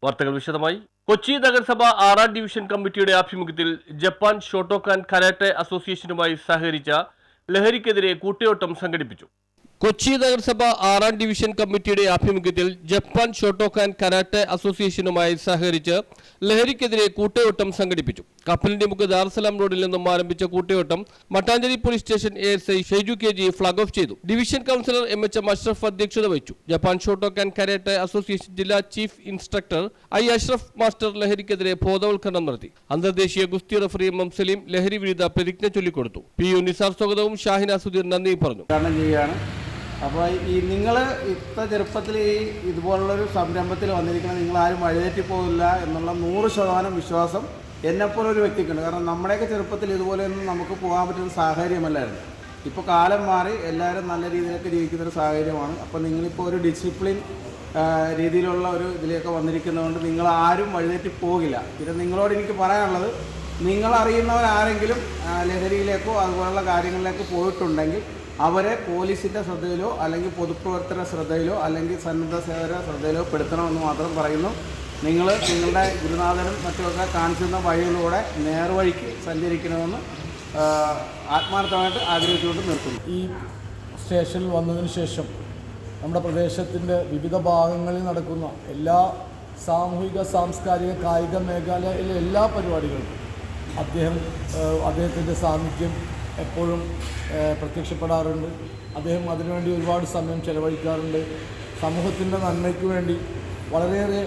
വാർത്തകൾ വിശദമായി. കൊച്ചി നഗരസഭ 6ാം ഡിവിഷൻ കമ്മിറ്റിയുടെ ആഭിമുഖ്യത്തിൽ ജപ്പാൻ ഷോട്ടോക്കാൻ കരാട്ടെ അസോസിയേഷനുമായി സഹകരിച്ച ലഹരിക്കെതിരെ കൂട്ടയോട്ടം സംഘടിപ്പിച്ചു. കൊച്ചി നഗരസഭ 6ാം ഡിവിഷൻ കമ്മിറ്റിയുടെ ആഭിമുഖ്യത്തിൽ ജപ്പാൻ ഷോട്ടോക്കാൻ കരാട്ടെ അസോസിയേഷനുമായി സഹകരിച്ച് ലഹരിക്കെതിരെ കൂട്ടയോട്ടം സംഘടിപ്പിച്ചു. കപ്പലിന്റെ മുക്ക് ദാർസലാം റോഡിൽ നിന്നും ആരംഭിച്ച കൂട്ടയോട്ടം Mattancherry police station ASI Shaiju KG flag off ചെയ്തു. ഡിവിഷൻ കൗൺസിലർ MHM അഷ്റഫ് അധ്യക്ഷത വഹിച്ചു. ജപ്പാൻ ഷോട്ടോക്കാൻ കരാട്ടെ അസോസിയേഷൻ ജില്ലാ chief instructor I Ashraf master ലഹരിക്കെതിരെ ബോധവൽക്കരണം നടത്തി. അന്തർദേശീയ ഗുസ്തി റഫറി M സലീം ലഹരി വിരുദ്ധ പ്രതിജ്ഞ ചൊല്ലിക്കൊടുത്തു. PU നിസാർ സ്വാഗതവും ഷാഹിന സുധീർ നന്ദി പറഞ്ഞു. അപ്പോൾ ഈ നിങ്ങൾ ഇത്ര ചെറുപ്പത്തിൽ ഇതുപോലുള്ളൊരു സംരംഭത്തിൽ വന്നിരിക്കണം, നിങ്ങളാരും വഴിതെറ്റി പോകില്ല എന്നുള്ള 100% വിശ്വാസം എന്നെപ്പോലൊരു വ്യക്തിക്കുണ്ട്. കാരണം നമ്മുടെയൊക്കെ ചെറുപ്പത്തിൽ ഇതുപോലെയൊന്നും നമുക്ക് പോകാൻ പറ്റുന്ന സാഹചര്യമല്ലായിരുന്നു. ഇപ്പോൾ കാലം മാറി എല്ലാവരും നല്ല രീതിയിലൊക്കെ ജീവിക്കുന്നൊരു സാഹചര്യമാണ്. അപ്പോൾ നിങ്ങളിപ്പോൾ ഒരു ഡിസിപ്ലിൻ രീതിയിലുള്ള ഒരു ഇതിലേക്ക് വന്നിരിക്കുന്നതുകൊണ്ട് നിങ്ങളാരും വഴിതെറ്റി പോകില്ല. പിന്നെ നിങ്ങളോട് എനിക്ക് പറയാനുള്ളത്, നിങ്ങളറിയുന്നവരാരെങ്കിലും ലഹരിയിലേക്കോ അതുപോലുള്ള കാര്യങ്ങളിലേക്ക് പോയിട്ടുണ്ടെങ്കിൽ അവരെ പോലീസിൻ്റെ ശ്രദ്ധയിലോ അല്ലെങ്കിൽ പൊതുപ്രവർത്തന ശ്രദ്ധയിലോ അല്ലെങ്കിൽ സന്നദ്ധ സേവന ശ്രദ്ധയിലോ പെടുത്തണമെന്ന് മാത്രം പറയുന്നു. നിങ്ങളുടെ ഗുരുനാഥനും മറ്റുമൊക്കെ കാണിച്ചിരുന്ന വഴിയിലൂടെ നേർവഴിക്ക് സഞ്ചരിക്കണമെന്ന് ആത്മാർത്ഥമായിട്ട് ആഗ്രഹിച്ചുകൊണ്ട് നിർത്തുന്നു. ഈ സ്റ്റേഷനിൽ വന്നതിന് ശേഷം നമ്മുടെ പ്രദേശത്തിൻ്റെ വിവിധ ഭാഗങ്ങളിൽ നടക്കുന്ന എല്ലാ സാമൂഹിക സാംസ്കാരിക കായിക മേഖലയിലെ എല്ലാ പരിപാടികൾക്കും അദ്ദേഹത്തിൻ്റെ സാന്നിധ്യം എപ്പോഴും പ്രത്യക്ഷപ്പെടാറുണ്ട്. അദ്ദേഹം അതിനുവേണ്ടി ഒരുപാട് സമയം ചെലവഴിക്കാറുണ്ട്. സമൂഹത്തിൻ്റെ നന്മയ്ക്ക് വേണ്ടി വളരെയേറെ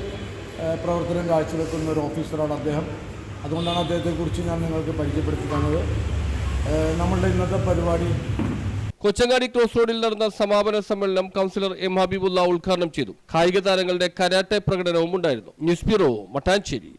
പ്രവർത്തനം കാഴ്ചവെക്കുന്ന ഒരു ഓഫീസറാണ് അദ്ദേഹം. അതുകൊണ്ടാണ് അദ്ദേഹത്തെക്കുറിച്ച് ഞാൻ നിങ്ങൾക്ക് പരിചയപ്പെടുത്തി തന്നത്. നമ്മളുടെ ഇന്നത്തെ പരിപാടി കൊച്ചങ്ങാടി ക്രോസ് റോഡിൽ നടന്ന സമാപന സമ്മേളനം കൗൺസിലർ M ഹബീബുള്ള ഉദ്ഘാടനം ചെയ്തു. കായിക താരങ്ങളുടെ കരാട്ടെ പ്രകടനവും ഉണ്ടായിരുന്നു. News bureau, Mattancherry.